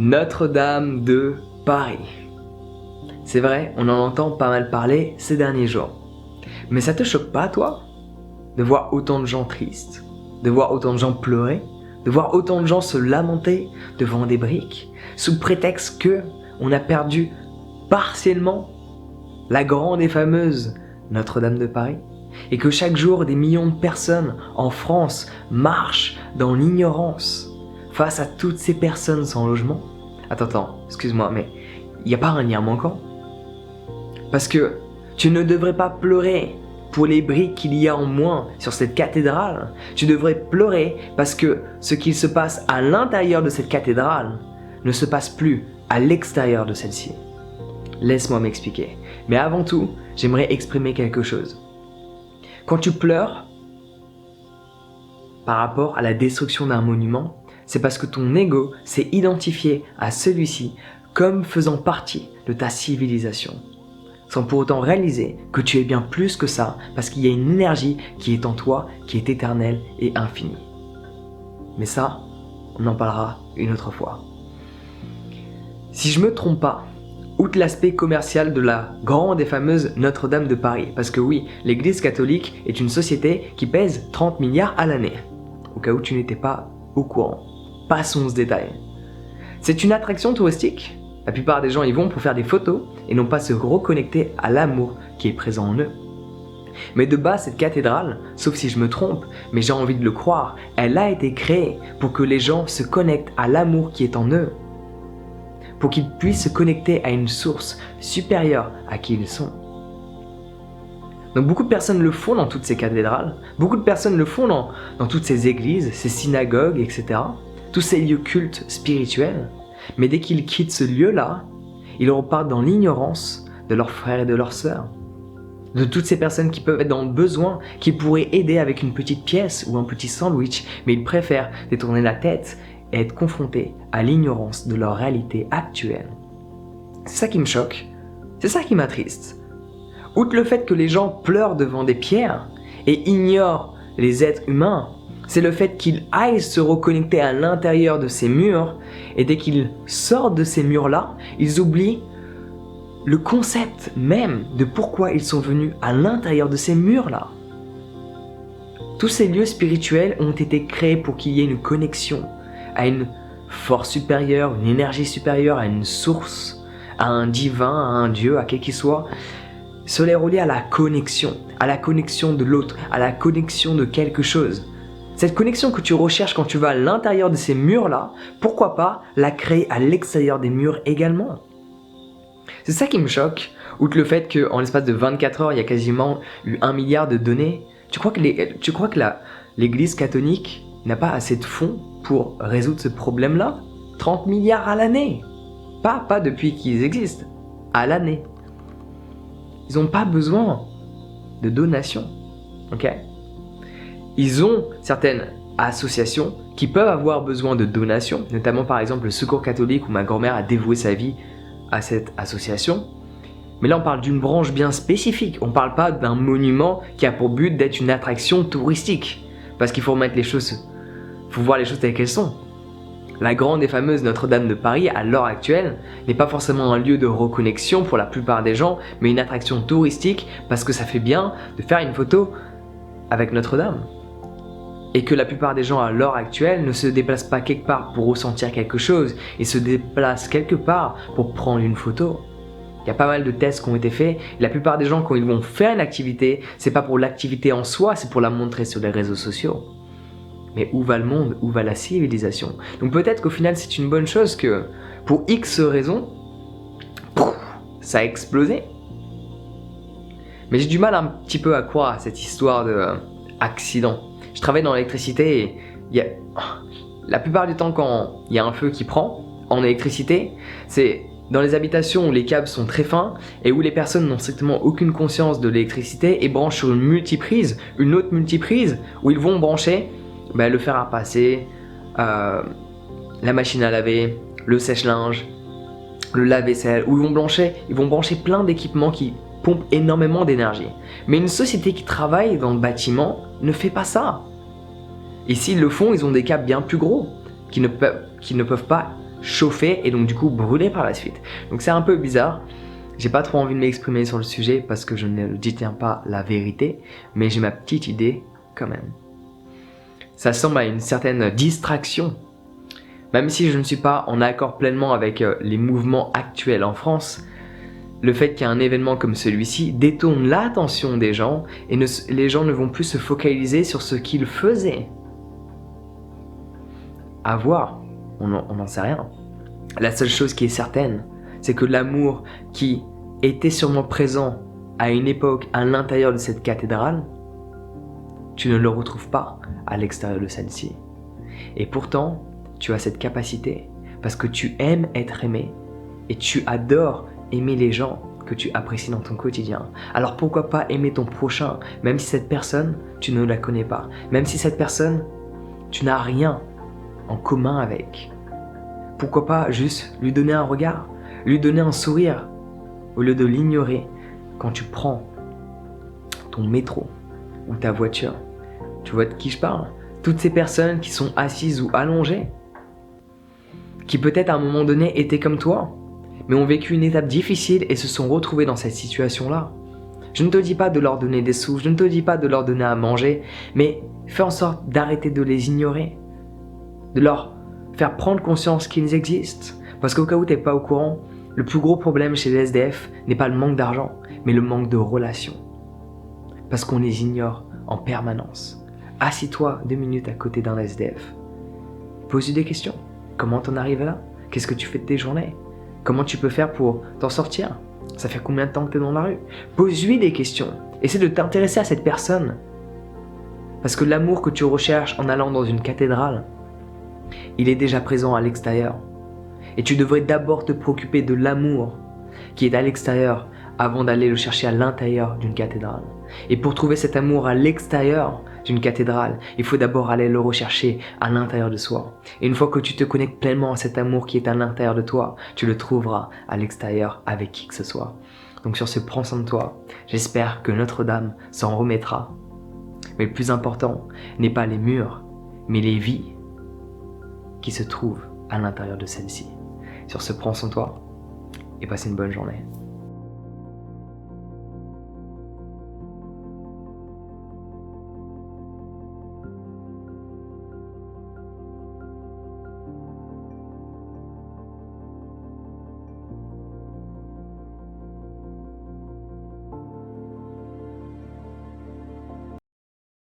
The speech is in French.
Notre-Dame de Paris. C'est vrai, on en entend pas mal parler ces derniers jours. Mais ça te choque pas, toi, de voir autant de gens tristes, de voir autant de gens pleurer, de voir autant de gens se lamenter devant des briques, sous prétexte que on a perdu partiellement la grande et fameuse Notre-Dame de Paris, et que chaque jour des millions de personnes en France marchent dans l'ignorance face à toutes ces personnes sans logement. Attends, excuse-moi, mais il n'y a pas un lien manquant? Parce que tu ne devrais pas pleurer pour les briques qu'il y a en moins sur cette cathédrale. Tu devrais pleurer parce que ce qu'il se passe à l'intérieur de cette cathédrale ne se passe plus à l'extérieur de celle-ci. Laisse-moi m'expliquer. Mais avant tout, j'aimerais exprimer quelque chose. Quand tu pleures par rapport à la destruction d'un monument, c'est parce que ton ego s'est identifié à celui-ci comme faisant partie de ta civilisation, sans pour autant réaliser que tu es bien plus que ça, parce qu'il y a une énergie qui est en toi, qui est éternelle et infinie. Mais ça, on en parlera une autre fois. Si je me trompe pas, outre l'aspect commercial de la grande et fameuse Notre-Dame de Paris, parce que oui, l'Église catholique est une société qui pèse 30 milliards à l'année, au cas où tu n'étais pas au courant. Passons ce détail. C'est une attraction touristique. La plupart des gens y vont pour faire des photos et non pas se reconnecter à l'amour qui est présent en eux. Mais de base, cette cathédrale, sauf si je me trompe, mais j'ai envie de le croire, elle a été créée pour que les gens se connectent à l'amour qui est en eux, pour qu'ils puissent se connecter à une source supérieure à qui ils sont. Donc beaucoup de personnes le font dans toutes ces cathédrales, beaucoup de personnes le font dans toutes ces églises, ces synagogues, etc. Tous ces lieux cultes spirituels, mais dès qu'ils quittent ce lieu-là, ils repartent dans l'ignorance de leurs frères et de leurs sœurs, de toutes ces personnes qui peuvent être dans le besoin, qui pourraient aider avec une petite pièce ou un petit sandwich, mais ils préfèrent détourner la tête et être confrontés à l'ignorance de leur réalité actuelle. C'est ça qui me choque, c'est ça qui m'attriste. Outre le fait que les gens pleurent devant des pierres et ignorent les êtres humains, c'est le fait qu'ils aillent se reconnecter à l'intérieur de ces murs, et dès qu'ils sortent de ces murs-là, ils oublient le concept même de pourquoi ils sont venus à l'intérieur de ces murs-là. Tous ces lieux spirituels ont été créés pour qu'il y ait une connexion à une force supérieure, une énergie supérieure, à une source, à un divin, à un dieu, à quel qu'il soit. Cela est relié à la connexion de l'autre, à la connexion de quelque chose. Cette connexion que tu recherches quand tu vas à l'intérieur de ces murs-là, pourquoi pas la créer à l'extérieur des murs également? C'est ça qui me choque, outre le fait qu'en l'espace de 24 heures, il y a quasiment eu 1 milliard de données. Tu crois que l'Église catholique n'a pas assez de fonds pour résoudre ce problème-là? 30 milliards à l'année! Pas depuis qu'ils existent, à l'année. Ils n'ont pas besoin de donations, ok? Ils ont certaines associations qui peuvent avoir besoin de donations, notamment par exemple le Secours catholique où ma grand-mère a dévoué sa vie à cette association. Mais là on parle d'une branche bien spécifique, on ne parle pas d'un monument qui a pour but d'être une attraction touristique. Parce qu'il faut remettre les choses, il faut voir les choses telles qu'elles sont. La grande et fameuse Notre-Dame de Paris, à l'heure actuelle, n'est pas forcément un lieu de reconnexion pour la plupart des gens, mais une attraction touristique parce que ça fait bien de faire une photo avec Notre-Dame. Et que la plupart des gens à l'heure actuelle ne se déplacent pas quelque part pour ressentir quelque chose, ils se déplacent quelque part pour prendre une photo. Il y a pas mal de tests qui ont été faits, et la plupart des gens quand ils vont faire une activité, c'est pas pour l'activité en soi, c'est pour la montrer sur les réseaux sociaux. Mais où va le monde? Où va la civilisation? Donc peut-être qu'au final c'est une bonne chose que, pour X raisons, ça a explosé. Mais j'ai du mal un petit peu à croire à cette histoire d'accident. Je travaille dans l'électricité et la plupart du temps quand il y a un feu qui prend en électricité, c'est dans les habitations où les câbles sont très fins et où les personnes n'ont strictement aucune conscience de l'électricité et branchent sur une multiprise, une autre multiprise, où ils vont brancher le fer à repasser, la machine à laver, le sèche-linge, le lave-vaisselle, où ils vont brancher plein d'équipements qui pompent énormément d'énergie. Mais une société qui travaille dans le bâtiment ne fait pas ça. Et s'ils le font, ils ont des câbles bien plus gros, qui ne peuvent pas chauffer et donc du coup brûler par la suite. Donc c'est un peu bizarre. J'ai pas trop envie de m'exprimer sur le sujet parce que je ne détiens pas la vérité, mais j'ai ma petite idée quand même. Ça semble à une certaine distraction. Même si je ne suis pas en accord pleinement avec les mouvements actuels en France, le fait qu'il y ait un événement comme celui-ci détourne l'attention des gens et les gens ne vont plus se focaliser sur ce qu'ils faisaient. À voir, on n'en sait rien. La seule chose qui est certaine, c'est que l'amour qui était sûrement présent à une époque à l'intérieur de cette cathédrale, tu ne le retrouves pas à l'extérieur de celle-ci. Et pourtant, tu as cette capacité parce que tu aimes être aimé et tu adores aimer les gens que tu apprécies dans ton quotidien. Alors pourquoi pas aimer ton prochain, même si cette personne, tu ne la connais pas, même si cette personne, tu n'as rien en commun avec. Pourquoi pas juste lui donner un regard, lui donner un sourire, au lieu de l'ignorer quand tu prends ton métro ou ta voiture. Tu vois de qui je parle? Toutes ces personnes qui sont assises ou allongées, qui peut-être à un moment donné étaient comme toi, mais ont vécu une étape difficile et se sont retrouvées dans cette situation-là. Je ne te dis pas de leur donner des sous, je ne te dis pas de leur donner à manger, mais fais en sorte d'arrêter de les ignorer, de leur faire prendre conscience qu'ils existent. Parce qu'au cas où tu n'es pas au courant, le plus gros problème chez les SDF n'est pas le manque d'argent, mais le manque de relations. Parce qu'on les ignore en permanence. Assis-toi 2 minutes à côté d'un SDF. Pose-lui des questions. Comment t'en arrives là? Qu'est-ce que tu fais de tes journées? Comment tu peux faire pour t'en sortir? Ça fait combien de temps que tu es dans la rue? Pose-lui des questions. Essaie de t'intéresser à cette personne. Parce que l'amour que tu recherches en allant dans une cathédrale, il est déjà présent à l'extérieur. Et tu devrais d'abord te préoccuper de l'amour qui est à l'extérieur avant d'aller le chercher à l'intérieur d'une cathédrale. Et pour trouver cet amour à l'extérieur d'une cathédrale, il faut d'abord aller le rechercher à l'intérieur de soi. Et une fois que tu te connectes pleinement à cet amour qui est à l'intérieur de toi, tu le trouveras à l'extérieur avec qui que ce soit. Donc sur ce, prends soin de toi. J'espère que Notre-Dame s'en remettra. Mais le plus important n'est pas les murs, mais les vies qui se trouvent à l'intérieur de celle-ci. Sur ce, prends soin de toi et passe une bonne journée.